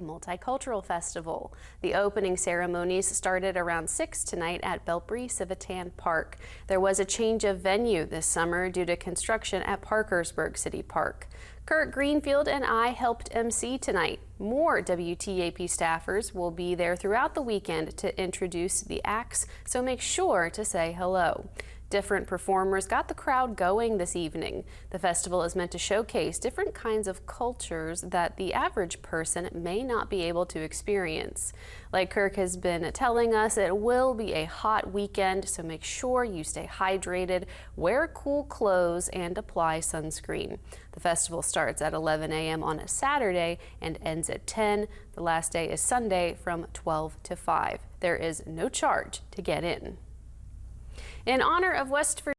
Multicultural Festival. The opening ceremonies started around 6 tonight at Belpre Civitan Park. There was a change of venue this summer due to construction at Parkersburg City Park. Kurt Greenfield and I helped MC tonight. More WTAP staffers will be there throughout the weekend to introduce the acts, so make sure to say hello. Different performers got the crowd going this evening. The festival is meant to showcase different kinds of cultures that the average person may not be able to experience. Like Kirk has been telling us, it will be a hot weekend, so make sure you stay hydrated, wear cool clothes, and apply sunscreen. The festival starts at 11 a.m. on a Saturday and ends at 10. The last day is Sunday from 12 to 5. There is no charge to get in. In honor of West Virginia